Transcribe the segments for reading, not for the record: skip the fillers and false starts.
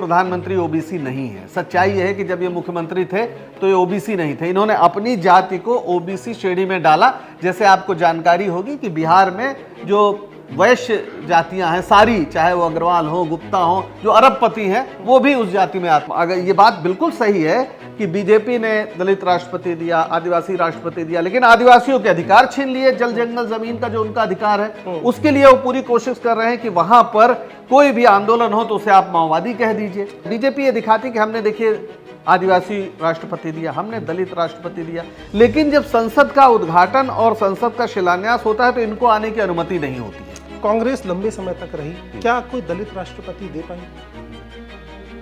प्रधानमंत्री ओबीसी नहीं है। सच्चाई यह है कि जब ये मुख्यमंत्री थे तो ये ओबीसी नहीं थे। इन्होंने अपनी जाति को ओबीसी श्रेणी में डाला। जैसे आपको जानकारी होगी कि बिहार में जो वैश्य जातियां हैं सारी, चाहे वो अग्रवाल हो, गुप्ता हो, जो अरबपति हैं वो भी उस जाति में आत्मा। अगर ये बात बिल्कुल सही है कि बीजेपी ने दलित राष्ट्रपति दिया, आदिवासी राष्ट्रपति दिया, लेकिन आदिवासियों के अधिकार छीन लिए। जल जंगल जमीन का जो उनका अधिकार है उसके लिए वो पूरी कोशिश कर रहे हैं कि वहां पर कोई भी आंदोलन हो तो उसे आप माओवादी कह दीजिए। बीजेपी ये दिखाती कि हमने देखिए आदिवासी राष्ट्रपति दिया, हमने दलित राष्ट्रपति दिया, लेकिन जब संसद का उद्घाटन और संसद का शिलान्यास होता है तो इनको आने की अनुमति नहीं होती है। कांग्रेस लंबे समय तक रही, क्या कोई दलित राष्ट्रपति दे पाई?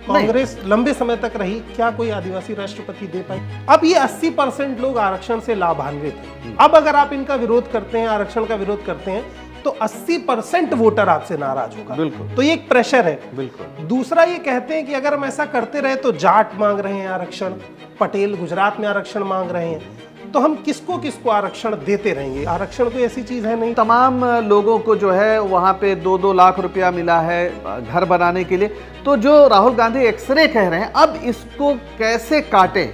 कांग्रेस लंबे समय तक रही, क्या कोई आदिवासी राष्ट्रपति दे पाई? अब ये 80% लोग आरक्षण से लाभान्वित हैं। अब अगर आप इनका विरोध करते हैं, आरक्षण का विरोध करते हैं, तो 80% वोटर आपसे नाराज होगा। बिल्कुल, तो ये एक प्रेशर है। बिल्कुल। दूसरा ये कहते हैं कि अगर हम ऐसा करते रहे तो जाट मांग रहे हैं आरक्षण, पटेल गुजरात में आरक्षण मांग रहे हैं, तो हम किसको किसको आरक्षण देते रहेंगे? आरक्षण कोई ऐसी चीज है नहीं। तमाम लोगों को जो है वहां पे 2-2 लाख रुपया मिला है घर बनाने के लिए। तो जो राहुल गांधी एक्सरे कह रहे हैं, अब इसको कैसे काटे?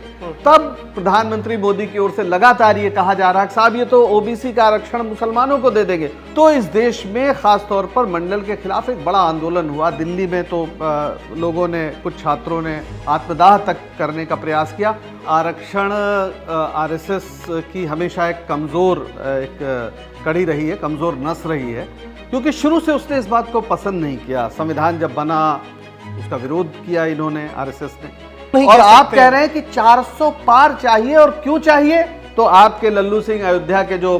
तब प्रधानमंत्री मोदी की ओर से लगातार ये कहा जा रहा है कि साहब ये तो ओबीसी का आरक्षण मुसलमानों को दे देंगे। तो इस देश में खास तौर पर मंडल के खिलाफ एक बड़ा आंदोलन हुआ। दिल्ली में तो लोगों ने, कुछ छात्रों ने आत्मदाह तक करने का प्रयास किया। आरक्षण आरएसएस की हमेशा एक कमज़ोर कड़ी रही है, कमज़ोर नस रही है, क्योंकि शुरू से उसने इस बात को पसंद नहीं किया। संविधान जब बना उसका विरोध किया इन्होंने, आरएसएस ने। और आप कह रहे हैं कि 400 पार चाहिए, और क्यों चाहिए? तो आपके लल्लू सिंह अयोध्या के जो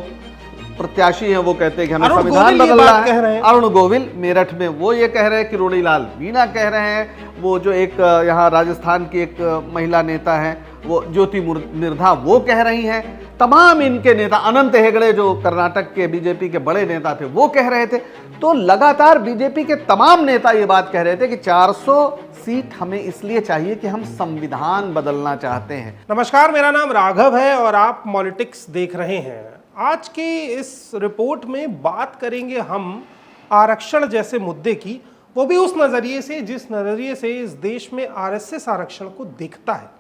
प्रत्याशी हैं वो कहते हैं कि हमें संविधान बदलना है। अरुण गोविल मेरठ में वो ये कह रहे हैं, कि किरोड़ीलाल मीणा कह रहे हैं, वो जो एक यहाँ राजस्थान की एक महिला नेता है वो ज्योति मिर्धा वो कह रही हैं। तमाम इनके नेता, अनंत हेगड़े जो कर्नाटक के बीजेपी के बड़े नेता थे वो कह रहे थे। तो लगातार बीजेपी के तमाम नेता ये बात कह रहे थे कि 400 सीट हमें इसलिए चाहिए कि हम संविधान बदलना चाहते हैं। नमस्कार, मेरा नाम राघव है और आप पॉलिटिक्स देख रहे हैं। आज की इस रिपोर्ट में बात करेंगे हम आरक्षण जैसे मुद्दे की, वो भी उस नज़रिए से जिस नज़रिए से इस देश में आरएसएस आरक्षण को देखता है।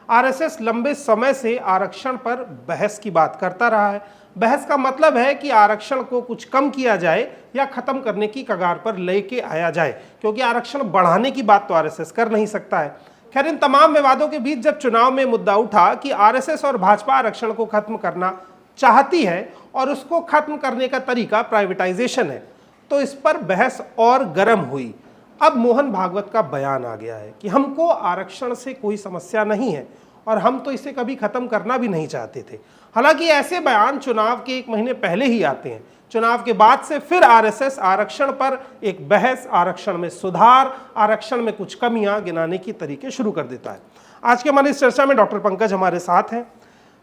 आरएसएस लंबे समय से आरक्षण पर बहस की बात करता रहा है। बहस का मतलब है कि आरक्षण को कुछ कम किया जाए या खत्म करने की कगार पर लेके आया जाए, क्योंकि आरक्षण बढ़ाने की बात तो आरएसएस कर नहीं सकता है। खैर, इन तमाम विवादों के बीच जब चुनाव में मुद्दा उठा कि आरएसएस और भाजपा आरक्षण को खत्म करना चाहती है और उसको खत्म करने का तरीका प्राइवेटाइजेशन है, तो इस पर बहस और गर्म हुई। अब मोहन भागवत का बयान आ गया है कि हमको आरक्षण से कोई समस्या नहीं है और हम तो इसे कभी खत्म करना भी नहीं चाहते थे। हालांकि ऐसे बयान चुनाव के 1 महीने पहले ही आते हैं। चुनाव के बाद से फिर आरएसएस आरक्षण पर एक बहस, आरक्षण में सुधार, आरक्षण में कुछ कमियां गिनाने की तरीके शुरू कर देता है। आज के हमारी इस चर्चा में डॉक्टर पंकज हमारे साथ हैं।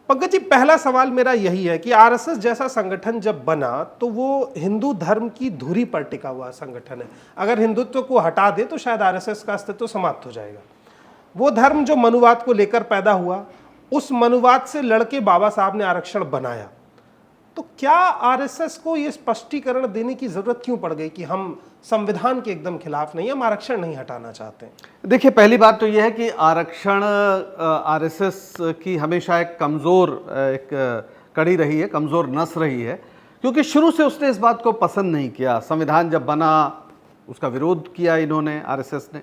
पंकज जी, पहला सवाल मेरा यही है कि आरएसएस जैसा संगठन जब बना तो वो हिंदू धर्म की धुरी पर टिका हुआ संगठन है। अगर हिंदुत्व को हटा दे तो शायद आरएसएस का अस्तित्व समाप्त हो जाएगा। वो धर्म जो मनुवाद को लेकर पैदा हुआ, उस मनुवाद से लड़के बाबा साहब ने आरक्षण बनाया। तो क्या आरएसएस को ये स्पष्टीकरण देने की जरूरत क्यों पड़ गई कि हम संविधान के एकदम खिलाफ नहीं, हम आरक्षण नहीं हटाना चाहते हैं? देखिए, पहली बात तो यह है कि आरक्षण आरएसएस की हमेशा एक कमज़ोर कड़ी रही है, कमज़ोर नस रही है, क्योंकि शुरू से उसने इस बात को पसंद नहीं किया। संविधान जब बना उसका विरोध किया इन्होंने, आरएसएस ने।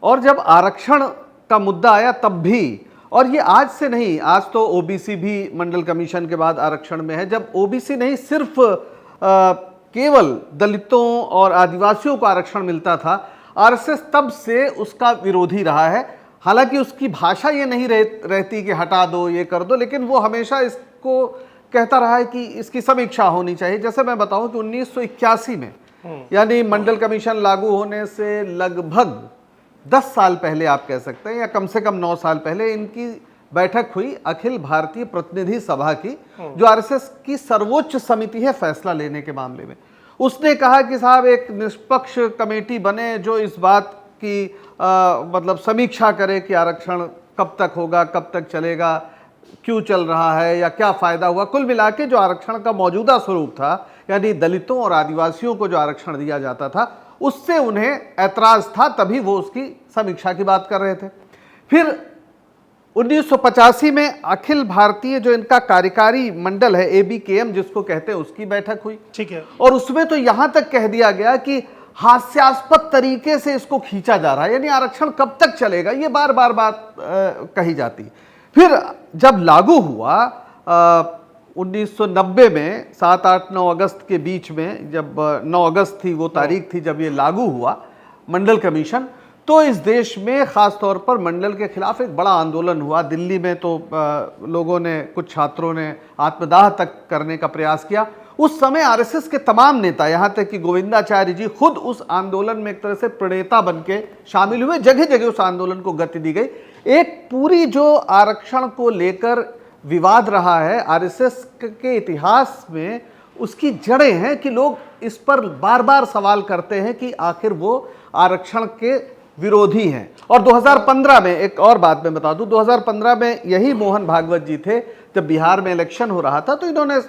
और जब आरक्षण का मुद्दा आया तब भी, और ये आज से नहीं, आज तो ओबीसी भी मंडल कमीशन के बाद आरक्षण में है। जब ओबीसी नहीं, सिर्फ केवल दलितों और आदिवासियों को आरक्षण मिलता था, आरएसएस तब से उसका विरोधी रहा है। हालांकि उसकी भाषा ये नहीं रहती कि हटा दो, ये कर दो, लेकिन वो हमेशा इसको कहता रहा है कि इसकी समीक्षा होनी चाहिए। जैसे मैं बताऊं कि 1981 में, यानी मंडल कमीशन लागू होने से लगभग 10 साल पहले आप कह सकते हैं, या कम से कम 9 साल पहले, इनकी बैठक हुई अखिल भारतीय प्रतिनिधि सभा की, जो आरएसएस की सर्वोच्च समिति है फैसला लेने के मामले में। उसने कहा कि साहब एक निष्पक्ष कमेटी बने जो इस बात की मतलब समीक्षा करे कि आरक्षण कब तक होगा, कब तक चलेगा, क्यों चल रहा है, या क्या फ़ायदा हुआ। कुल मिला के जो आरक्षण का मौजूदा स्वरूप था, यानी दलितों और आदिवासियों को जो आरक्षण दिया जाता था, उससे उन्हें ऐतराज था, तभी वो उसकी समीक्षा की बात कर रहे थे। फिर 1985 में अखिल भारतीय जो इनका कार्यकारी मंडल है ABKM जिसको कहते हैं, उसकी बैठक हुई। ठीक है। और उसमें तो यहां तक कह दिया गया कि हास्यास्पद तरीके से इसको खींचा जा रहा है, यानी आरक्षण कब तक चलेगा, ये बार बार बात कही जाती। फिर जब लागू हुआ 1990 में 7, 8, 9 अगस्त के बीच में, जब 9 अगस्त थी वो तारीख थी जब ये लागू हुआ मंडल कमीशन, तो इस देश में खास तौर पर मंडल के खिलाफ एक बड़ा आंदोलन हुआ। दिल्ली में तो लोगों ने, कुछ छात्रों ने आत्मदाह तक करने का प्रयास किया। उस समय आरएसएस के तमाम नेता, यहाँ तक कि गोविंदाचार्य जी खुद उस आंदोलन में एक तरह से प्रणेता बन के शामिल हुए। जगह जगह उस आंदोलन को गति दी गई। एक पूरी जो आरक्षण को लेकर विवाद रहा है आरएसएस के इतिहास में, उसकी जड़ें हैं कि लोग इस पर बार बार सवाल करते हैं कि आखिर वो आरक्षण के विरोधी हैं। और 2015 में एक और बात मैं बता दूं, 2015 में यही मोहन भागवत जी थे, जब बिहार में इलेक्शन हो रहा था, तो इन्होंने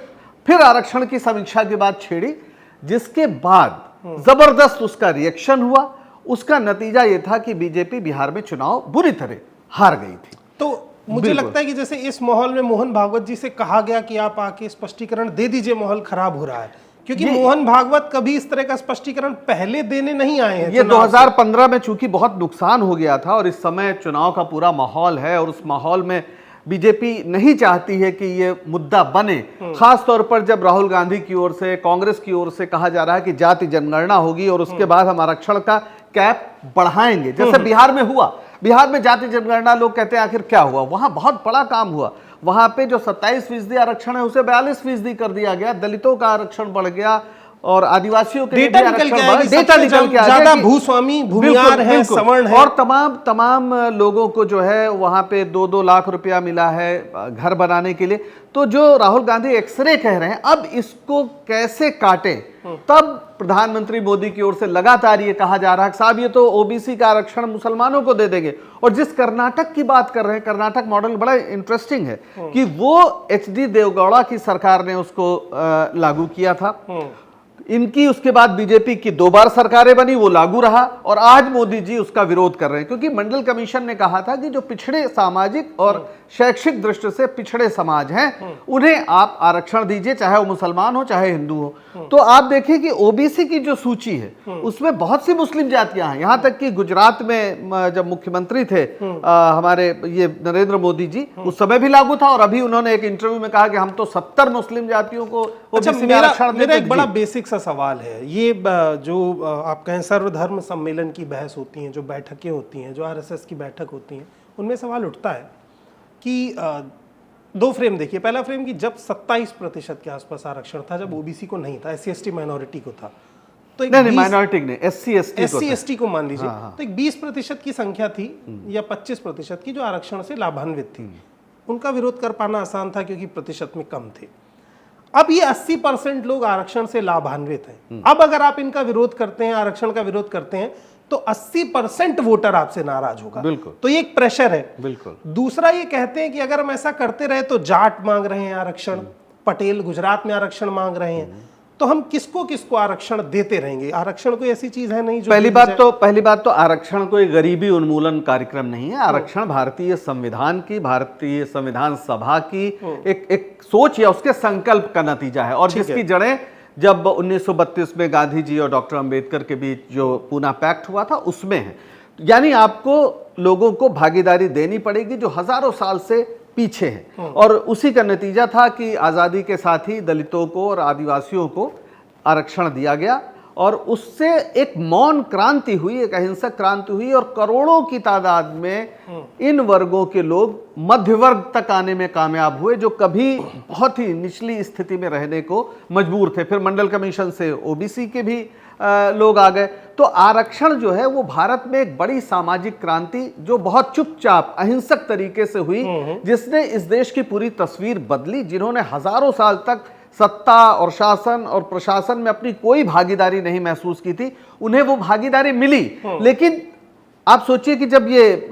फिर आरक्षण की समीक्षा की बात छेड़ी, जिसके बाद जबरदस्त उसका रिएक्शन हुआ। उसका नतीजा यह था कि बीजेपी बिहार में चुनाव बुरी तरह हार गई थी। तो मुझे लगता है कि जैसे इस माहौल में मोहन भागवत जी से कहा गया कि आप आके स्पष्टीकरण दे दीजिए, माहौल खराब हो रहा है, क्योंकि मोहन भागवत कभी इस तरह का स्पष्टीकरण पहले देने नहीं आए हैं। ये 2015 में चूंकि बहुत नुकसान हो गया था और इस समय चुनाव का पूरा माहौल है, और उस माहौल में बीजेपी नहीं चाहती है कि ये मुद्दा बने। खास तौर पर जब राहुल गांधी की ओर से, कांग्रेस की ओर से कहा जा रहा है कि जाति जनगणना होगी और उसके बाद हम आरक्षण का कैप बढ़ाएंगे, जैसे बिहार में हुआ। बिहार में जाति जनगणना, लोग कहते हैं आखिर क्या हुआ, वहां बहुत बड़ा काम हुआ। वहां पे जो 27% आरक्षण है उसे 42% कर दिया गया, दलितों का आरक्षण बढ़ गया और आदिवासियों के डेटा निकल के आया, डेटा निकल के आया, ज्यादा भूस्वामी भूमियार है, सवर्ण है, और तमाम लोगों को जो है वहां पे 2-2 लाख रुपया मिला है घर बनाने के लिए। तो जो राहुल गांधी एक्सरे कह रहे हैं, अब इसको कैसे काटे, तब प्रधानमंत्री मोदी की ओर से लगातार ये कहा जा रहा है साहब ये तो ओबीसी का आरक्षण मुसलमानों को दे देंगे। और जिस कर्नाटक की बात कर रहे हैं, कर्नाटक मॉडल बड़ा इंटरेस्टिंग है कि वो HD देवगौड़ा की सरकार ने उसको लागू किया था। इनकी उसके बाद बीजेपी की 2 बार सरकारें बनी, वो लागू रहा, और आज मोदी जी उसका विरोध कर रहे हैं, क्योंकि मंडल कमीशन ने कहा था कि जो पिछड़े, सामाजिक और शैक्षिक दृष्टि से पिछड़े समाज हैं, उन्हें आप आरक्षण दीजिए, चाहे वो मुसलमान हो चाहे हिंदू हो। तो आप देखिए कि ओबीसी की जो सूची है उसमें बहुत सी मुस्लिम जातियां हैं। यहां तक कि गुजरात में जब मुख्यमंत्री थे हमारे ये नरेंद्र मोदी जी, उस समय भी लागू था, और अभी उन्होंने एक इंटरव्यू में कहा कि हम तो 70 मुस्लिम जातियों को ओबीसी में आरक्षण देंगे। मेरा एक बड़ा बेसिक सा सवाल है, ये जो आप कहें सर्वधर्म सम्मेलन की बहस होती है, जो बैठकें होती हैं, जो आरएसएस की बैठक होती हैं, उनमें सवाल उठता है कि 2 फ्रेम देखिए। पहला फ्रेम कि जब 27% के आसपास आरक्षण था, जब ओबीसी को नहीं था, SC/ST माइनॉरिटी को था, तो नहीं माइनॉरिटी नहीं, SC/ST को मान लीजिए, तो एक 20% की संख्या थी या 25% की जो आरक्षण से लाभान्वित थी। उनका विरोध कर पाना आसान था क्योंकि प्रतिशत में कम थे। अब ये 80% लोग आरक्षण से लाभान्वित हैं। अब अगर आप इनका विरोध करते हैं, आरक्षण का विरोध करते हैं, तो 80% वोटर आपसे नाराज होगा। बिल्कुल, तो ये एक प्रेशर है। बिल्कुल। दूसरा ये कहते हैं कि अगर हम ऐसा करते रहे तो जाट मांग रहे हैं आरक्षण, पटेल गुजरात में आरक्षण मांग रहे हैं, तो हम किसको किसको आरक्षण देते रहेंगे। आरक्षण कोई ऐसी चीज है नहीं जो पहली बात तो आरक्षण कोई गरीबी उन्मूलन कार्यक्रम नहीं है। आरक्षण भारतीय संविधान की, भारतीय संविधान सभा की एक सोच या उसके संकल्प का नतीजा है, और जिसकी जड़ें जब 1932 में गांधी जी और डॉक्टर अंबेडकर के बीच जो पूना पैक्ट हुआ था उसमें है। यानी आपको लोगों को भागीदारी देनी पड़ेगी जो हजारों साल से पीछे है, और उसी का नतीजा था कि आज़ादी के साथ ही दलितों को और आदिवासियों को आरक्षण दिया गया, और उससे एक मौन क्रांति हुई, एक अहिंसक क्रांति हुई, और करोड़ों की तादाद में इन वर्गों के लोग मध्य वर्ग तक आने में कामयाब हुए, जो कभी बहुत ही निचली स्थिति में रहने को मजबूर थे। फिर मंडल कमीशन से ओबीसी के भी लोग आ गए। तो आरक्षण जो है वो भारत में एक बड़ी सामाजिक क्रांति जो बहुत चुपचाप अहिंसक तरीके से हुई, जिसने इस देश की पूरी तस्वीर बदली। जिन्होंने हजारों साल तक सत्ता और शासन और प्रशासन में अपनी कोई भागीदारी नहीं महसूस की थी, उन्हें वो भागीदारी मिली, लेकिन आप सोचिए कि जब ये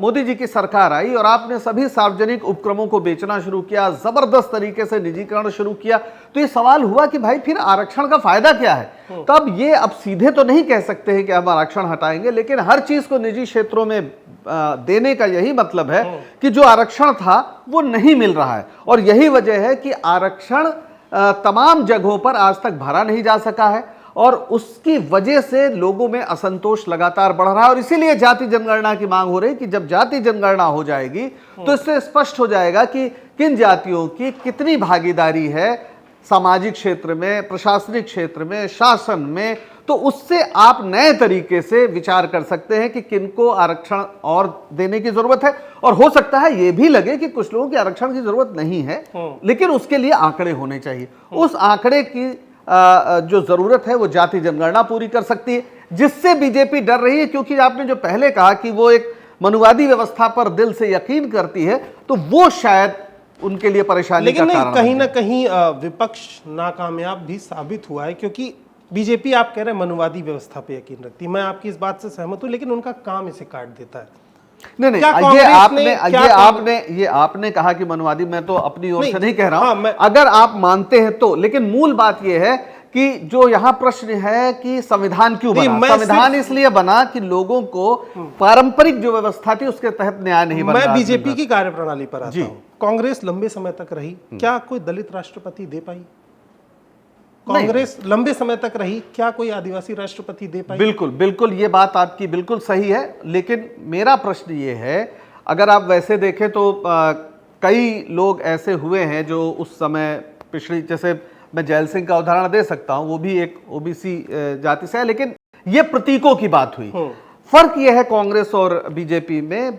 मोदी जी की सरकार आई और आपने सभी सार्वजनिक उपक्रमों को बेचना शुरू किया, जबरदस्त तरीके से निजीकरण शुरू किया, तो ये सवाल हुआ कि भाई फिर आरक्षण का फायदा क्या है। तब ये अब सीधे तो नहीं कह सकते हैं कि हम आरक्षण हटाएंगे, लेकिन हर चीज को निजी क्षेत्रों में देने का यही मतलब है कि जो आरक्षण था वो नहीं मिल रहा है। और यही वजह है कि आरक्षण तमाम जगहों पर आज तक भरा नहीं जा सका है और उसकी वजह से लोगों में असंतोष लगातार बढ़ रहा है। और इसीलिए जाति जनगणना की मांग हो रही है कि जब जाति जनगणना हो जाएगी तो इससे स्पष्ट हो जाएगा कि किन जातियों की कितनी भागीदारी है सामाजिक क्षेत्र में, प्रशासनिक क्षेत्र में, शासन में। तो उससे आप नए तरीके से विचार कर सकते हैं कि किनको आरक्षण और देने की जरूरत है। और हो सकता है ये भी लगे कि कुछ लोगों की आरक्षण की जरूरत नहीं है, लेकिन उसके लिए आंकड़े होने चाहिए। उस आंकड़े की जो जरूरत है वो जाति जनगणना पूरी कर सकती है, जिससे बीजेपी डर रही है। क्योंकि आपने जो पहले कहा कि वो एक मनुवादी व्यवस्था पर दिल से यकीन करती है, तो वो शायद उनके लिए परेशानी का कारण है। लेकिन कहीं ना कहीं विपक्ष नाकामयाब भी साबित हुआ है, क्योंकि बीजेपी आप कह रहे हैं मनुवादी व्यवस्था पे यकीन रखती है, मैं आपकी इस बात से सहमत हूं, लेकिन उनका काम इसे काट देता है। नहीं, ये आपने कहा कि मनवादी, मैं तो अपनी ओर से नहीं कह रहा हूं। अगर आप मानते हैं तो, लेकिन मूल बात यह है कि जो यहां प्रश्न है कि संविधान क्यों बना। संविधान इसलिए बना कि लोगों को पारंपरिक जो व्यवस्था थी उसके तहत न्याय नहीं बना। मैं बीजेपी की कार्यप्रणाली पर आता हूं। कांग्रेस लंबे समय तक रही, क्या कोई दलित राष्ट्रपति दे पाई? कांग्रेस लंबे समय तक रही, क्या कोई आदिवासी राष्ट्रपति दे पाई? बिल्कुल बिल्कुल, ये बात आपकी बिल्कुल सही है। लेकिन मेरा प्रश्न ये है, अगर आप वैसे देखें तो कई लोग ऐसे हुए हैं जो उस समय पिछड़ी, जैसे मैं जैल सिंह का उदाहरण दे सकता हूं, वो भी एक ओबीसी जाति से है, लेकिन ये प्रतीकों की बात हुई। फर्क ये है कांग्रेस और बीजेपी में,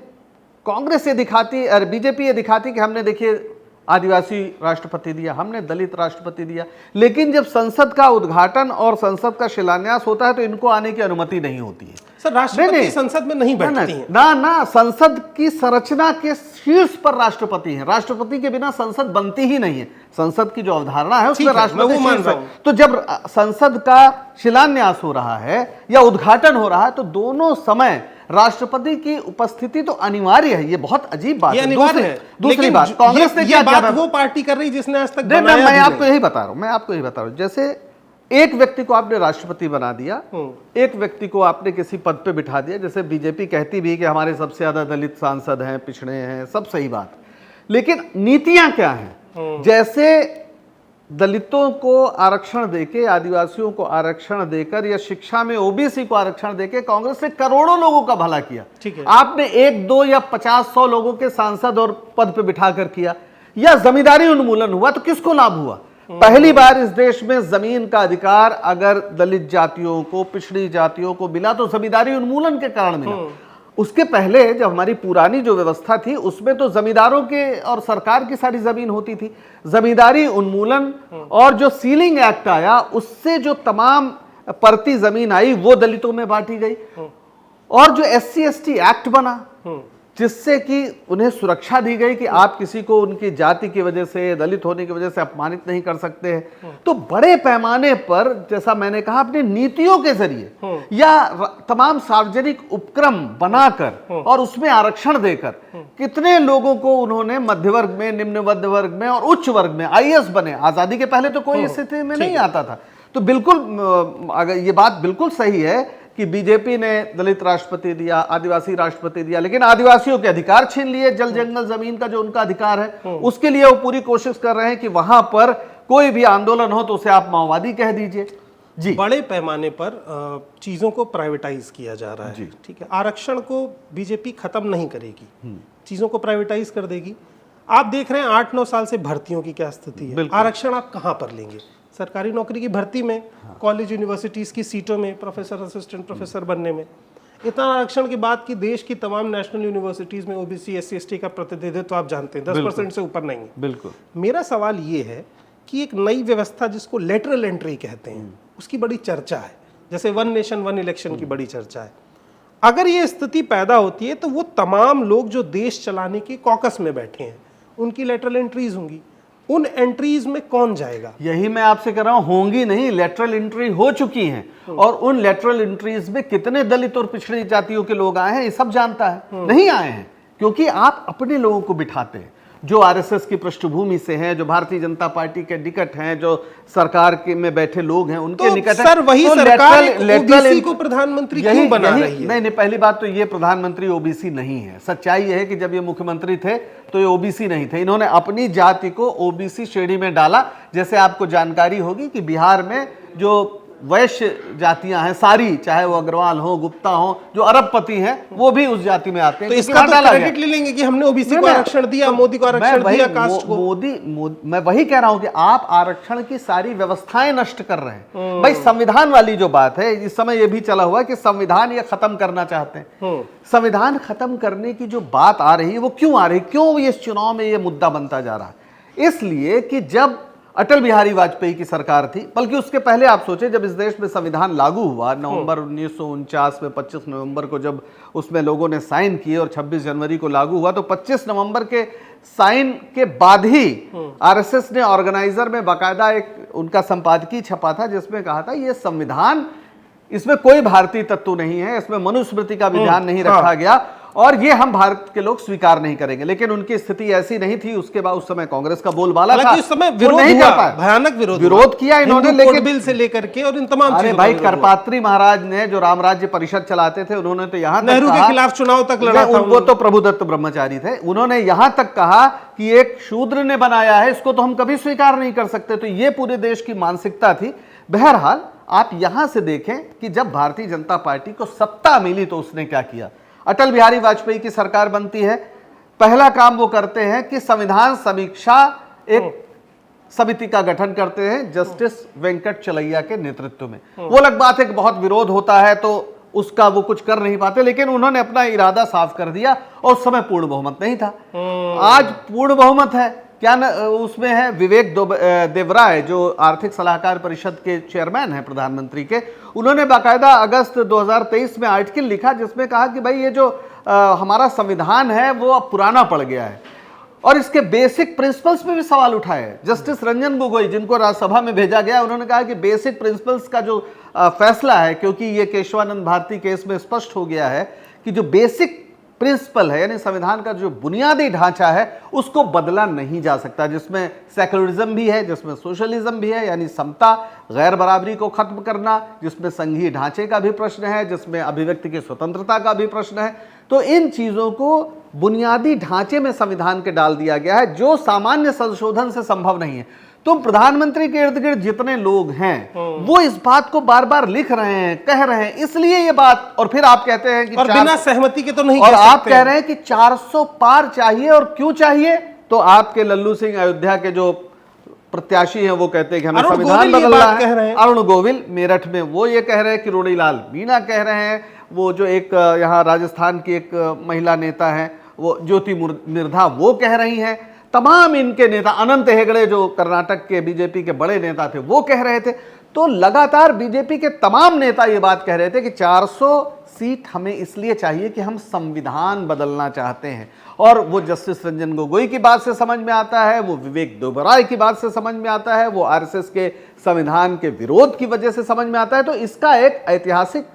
कांग्रेस ये दिखाती और बीजेपी ये दिखाती कि हमने देखिए आदिवासी राष्ट्रपति दिया, हमने दलित राष्ट्रपति दिया, लेकिन जब संसद का उद्घाटन और संसद का शिलान्यास होता है तो इनको आने की अनुमति नहीं होती है। सर, राष्ट्रपति संसद में नहीं बैठती हैं। ना, संसद की संरचना के शीर्ष पर राष्ट्रपति है। राष्ट्रपति के बिना संसद बनती ही नहीं है। संसद की जो अवधारणा है उसमें राष्ट्रपति शीर्ष है। तो जब संसद का शिलान्यास हो रहा है या उद्घाटन हो रहा है तो दोनों समय राष्ट्रपति की उपस्थिति तो अनिवार्य है। ये बहुत अजीब बात है। दूसरी बात, कांग्रेस ने क्या किया? वो पार्टी कर रही जिसने आज तक मैं आपको यही बता रहा हूं, जैसे एक व्यक्ति को आपने राष्ट्रपति बना दिया, एक व्यक्ति को आपने किसी पद पे बिठा दिया, जैसे बीजेपी कहती भी है कि हमारे सबसे ज्यादा दलित सांसद हैं, पिछड़े हैं, सब सही बात, लेकिन नीतियां क्या हैं? जैसे दलितों को आरक्षण देके, आदिवासियों को आरक्षण देकर या शिक्षा में ओबीसी को आरक्षण देके कांग्रेस ने करोड़ों लोगों का भला किया। ठीक है। आपने 1, 2 या 50-100 लोगों के सांसद और पद पे बिठाकर किया, या जमींदारी उन्मूलन हुआ तो किसको लाभ हुआ? पहली बार इस देश में जमीन का अधिकार अगर दलित जातियों को, पिछड़ी जातियों को मिला तो जमींदारी उन्मूलन के कारण मिला। उसके पहले जब हमारी पुरानी जो व्यवस्था थी उसमें तो जमींदारों के और सरकार की सारी जमीन होती थी। जमींदारी उन्मूलन और जो सीलिंग एक्ट आया उससे जो तमाम परती जमीन आई वो दलितों में बांटी गई, और जो SC ST एक्ट बना जिससे कि उन्हें सुरक्षा दी गई कि आप किसी को उनकी जाति की वजह से, दलित होने की वजह से अपमानित नहीं कर सकते हैं। तो बड़े पैमाने पर, जैसा मैंने कहा, अपनी नीतियों के जरिए या तमाम सार्वजनिक उपक्रम बनाकर और उसमें आरक्षण देकर कितने लोगों को उन्होंने मध्य वर्ग में, निम्न मध्य वर्ग में और उच्च वर्ग में IAS बने। आजादी के पहले तो कोई स्थिति में नहीं आता था। तो बिल्कुल अगर ये बात बिल्कुल सही है कि बीजेपी ने दलित राष्ट्रपति दिया, आदिवासी राष्ट्रपति दिया, लेकिन आदिवासियों के अधिकार छीन लिए। जल जंगल जमीन का जो उनका अधिकार है उसके लिए वो पूरी कोशिश कर रहे हैं कि वहां पर कोई भी आंदोलन हो तो उसे आप माओवादी कह दीजिए। जी, बड़े पैमाने पर चीजों को प्राइवेटाइज किया जा रहा है। ठीक है, आरक्षण को बीजेपी खत्म नहीं करेगी, चीजों को प्राइवेटाइज कर देगी। आप देख रहे हैं 8-9 साल से भर्तियों की क्या स्थिति है। आरक्षण आप कहां पर लेंगे? सरकारी नौकरी की भर्ती में, कॉलेज यूनिवर्सिटीज की सीटों में, प्रोफेसर, असिस्टेंट प्रोफेसर बनने में। इतना आरक्षण के बाद की देश की तमाम नेशनल यूनिवर्सिटीज में ओबीसी, SC ST का प्रतिनिधित्व आप जानते हैं 10% से ऊपर नहीं है। बिल्कुल। मेरा सवाल ये है कि एक नई व्यवस्था जिसको लेटरल एंट्री कहते हैं उसकी बड़ी चर्चा है, जैसे 1 नेशन 1 इलेक्शन की बड़ी चर्चा है। अगर ये स्थिति पैदा होती है तो वो तमाम लोग जो देश चलाने के कॉकस में बैठे हैं उनकी लेटरल एंट्रीज होंगी। उन एंट्रीज में कौन जाएगा? यही मैं आपसे कह रहा हूं, होंगी नहीं, लेटरल एंट्री हो चुकी हैं और उन लेटरल एंट्रीज में कितने दलित और पिछड़ी जातियों के लोग आए हैं ये सब जानता है। नहीं आए हैं क्योंकि आप अपने लोगों को बिठाते हैं जो आरएसएस की पृष्ठभूमि से हैं, जो भारतीय जनता पार्टी के निकट हैं, जो सरकार के में बैठे लोग हैं उनके निकट सर वही तो सरकार ओबीसी को प्रधानमंत्री क्यों बना रही है? नहीं, पहली बात तो ये प्रधानमंत्री ओबीसी नहीं है। सच्चाई यह है कि जब ये मुख्यमंत्री थे तो ये ओबीसी नहीं थे। इन्होंने अपनी जाति को ओबीसी श्रेणी में डाला। जैसे आपको जानकारी होगी कि बिहार में जो वैश्य जातियां हैं सारी, चाहे वो अग्रवाल हो, गुप्ता हो, जो अरबपति हैं वो भी उस जाति में आते हैं। तो इसका तो क्रेडिट ले लेंगे कि हमने ओबीसी को आरक्षण दिया, मोदी को आरक्षण दिया, कास्ट को। मैं वही कह रहा हूं कि आप आरक्षण की सारी व्यवस्थाएं नष्ट कर रहे हैं। भाई संविधान वाली जो बात है, इस समय ये भी चला हुआ है कि संविधान ये खत्म करना चाहते हैं। संविधान खत्म करने की जो बात आ रही है वो क्यों आ रही है, क्यों इस चुनाव में ये मुद्दा बनता जा रहा है? इसलिए कि जब अटल बिहारी वाजपेयी की सरकार थी, बल्कि उसके पहले आप सोचें जब इस देश में संविधान लागू हुआ नवंबर 1949 में, 25 नवंबर को जब उसमें लोगों ने साइन किए और 26 जनवरी को लागू हुआ, तो 25 नवंबर के साइन के बाद ही आरएसएस ने ऑर्गेनाइजर में बाकायदा एक उनका संपादकीय छपा था जिसमें कहा था ये संविधान, इसमें कोई भारतीय तत्व नहीं है, इसमें मनुस्मृति का भी ध्यान नहीं रखा गया और ये हम भारत के लोग स्वीकार नहीं करेंगे। लेकिन उनकी स्थिति ऐसी नहीं थी। उसके बाद उस समय कांग्रेस का बोलबाला था, उस समय विरोध नहीं हुआ, कर पाया, भयानक विरोध किया इन्होंने, लेकिन बिल से लेकर के और इन तमाम अरे भाई करपात्री महाराज ने जो राम राज्य परिषद चलाते थे उन्होंने तो यहाँ नेहरू के खिलाफ चुनाव तक लड़ा था। वो तो प्रभुदत्त ब्रह्मचारी थे, उन्होंने यहां तक कहा कि एक शूद्र ने बनाया है, इसको तो हम कभी स्वीकार नहीं कर सकते। तो ये पूरे देश की मानसिकता थी। बहरहाल आप यहां से देखें कि जब भारतीय जनता पार्टी को सत्ता मिली तो उसने क्या किया। अटल बिहारी वाजपेयी की सरकार बनती है, पहला काम वो करते हैं कि संविधान समीक्षा एक समिति का गठन करते हैं जस्टिस वेंकट चलैया के नेतृत्व में। वो अलग बात है कि बहुत विरोध होता है तो उसका वो कुछ कर नहीं पाते, लेकिन उन्होंने अपना इरादा साफ कर दिया और उस समय पूर्ण बहुमत नहीं था। आज पूर्ण बहुमत है। क्या उसमें है विवेक देवराय जो आर्थिक सलाहकार परिषद के चेयरमैन हैं प्रधानमंत्री के, उन्होंने बाकायदा अगस्त 2023 में आर्टिकल लिखा जिसमें कहा कि भाई ये जो हमारा संविधान है वो अब पुराना पड़ गया है और इसके बेसिक प्रिंसिपल्स पे भी सवाल उठाए। जस्टिस रंजन गोगोई जिनको राज्यसभा में भेजा गया, उन्होंने कहा कि बेसिक प्रिंसिपल्स का जो फैसला है, क्योंकि ये केशवानंद भारती केस में स्पष्ट हो गया है कि जो बेसिक प्रिंसिपल है यानी संविधान का जो बुनियादी ढांचा है उसको बदला नहीं जा सकता, जिसमें सेक्युलरिज्म भी है, जिसमें सोशलिज्म भी है यानी समता, गैर बराबरी को खत्म करना, जिसमें संघीय ढांचे का भी प्रश्न है, जिसमें अभिव्यक्ति की स्वतंत्रता का भी प्रश्न है। तो इन चीजों को बुनियादी ढांचे में संविधान के डाल दिया गया है जो सामान्य संशोधन से संभव नहीं है। तो प्रधानमंत्री के इर्द गिर्द जितने लोग हैं वो इस बात को बार बार लिख रहे हैं, कह रहे हैं, इसलिए ये बात, और फिर आप कहते हैं कि और बिना सहमति के तो नहीं और कह आप सकते कह रहे हैं कि 400 पार चाहिए। और क्यों चाहिए? तो आपके लल्लू सिंह अयोध्या के जो प्रत्याशी हैं वो कहते हैं कि हमें संविधान बदलना है। अरुण गोविल मेरठ में वो ये कह रहे हैं, किरोड़ी लाल मीणा कह रहे हैं, वो जो एक यहाँ राजस्थान की एक महिला नेता है वो ज्योति मिर्धा वो कह रही हैं, तमाम इनके नेता, अनंत हेगड़े जो कर्नाटक के बीजेपी के बड़े नेता थे वो कह रहे थे। तो लगातार बीजेपी के तमाम नेता ये बात कह रहे थे कि 400 सीट हमें इसलिए चाहिए कि हम संविधान बदलना चाहते हैं। और वो जस्टिस रंजन गोगोई की बात से समझ में आता है, वो विवेक देवराय की बात से समझ में आता है, वो आरएसएस के संविधान के विरोध की वजह से समझ में आता है। तो इसका एक ऐतिहासिक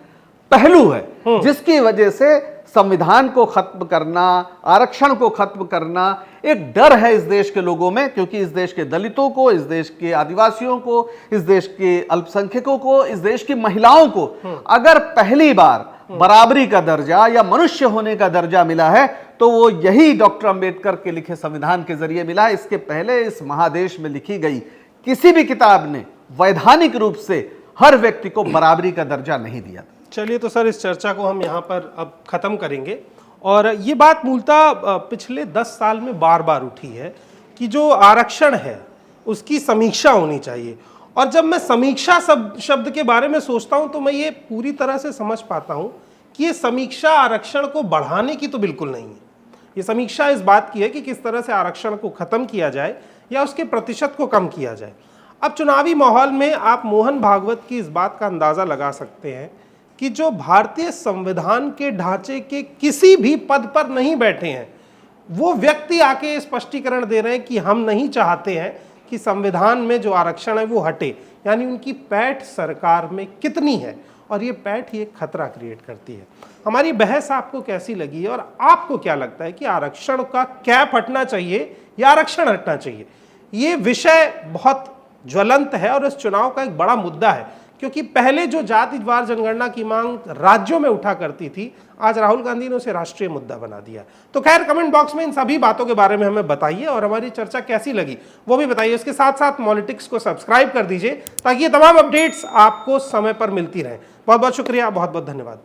पहलू है जिसकी वजह से संविधान को खत्म करना, आरक्षण को खत्म करना, एक डर है इस देश के लोगों में, क्योंकि इस देश के दलितों को, इस देश के आदिवासियों को, इस देश के अल्पसंख्यकों को, इस देश की महिलाओं को अगर पहली बार बराबरी का दर्जा या मनुष्य होने का दर्जा मिला है तो वो यही डॉक्टर अंबेडकर के लिखे संविधान के जरिए मिला है। इसके पहले इस महादेश में लिखी गई किसी भी किताब ने वैधानिक रूप से हर व्यक्ति को बराबरी का दर्जा नहीं दिया। चलिए, तो सर इस चर्चा को हम यहाँ पर अब खत्म करेंगे। और ये बात मूलतः पिछले 10 साल में बार बार उठी है कि जो आरक्षण है उसकी समीक्षा होनी चाहिए। और जब मैं समीक्षा शब्द के बारे में सोचता हूँ तो मैं ये पूरी तरह से समझ पाता हूँ कि ये समीक्षा आरक्षण को बढ़ाने की तो बिल्कुल नहीं है। ये समीक्षा इस बात की है कि किस तरह से आरक्षण को खत्म किया जाए या उसके प्रतिशत को कम किया जाए। अब चुनावी माहौल में आप मोहन भागवत की इस बात का अंदाजा लगा सकते हैं कि जो भारतीय संविधान के ढांचे के किसी भी पद पर नहीं बैठे हैं, वो व्यक्ति आके स्पष्टीकरण दे रहे हैं कि हम नहीं चाहते हैं कि संविधान में जो आरक्षण है वो हटे, यानी उनकी पैठ सरकार में कितनी है और ये पैठ ही एक खतरा क्रिएट करती है। हमारी बहस आपको कैसी लगी और आपको क्या लगता है कि आरक्षण का कैप हटना चाहिए या आरक्षण हटना चाहिए? ये विषय बहुत ज्वलंत है और इस चुनाव का एक बड़ा मुद्दा है, क्योंकि पहले जो जातिवार जनगणना की मांग राज्यों में उठा करती थी, आज राहुल गांधी ने उसे राष्ट्रीय मुद्दा बना दिया। तो खैर, कमेंट बॉक्स में इन सभी बातों के बारे में हमें बताइए और हमारी चर्चा कैसी लगी वो भी बताइए। इसके साथ साथ मॉलिटिक्स को सब्सक्राइब कर दीजिए ताकि ये तमाम अपडेट्स आपको समय पर मिलती रहें। बहुत बहुत शुक्रिया, बहुत बहुत धन्यवाद।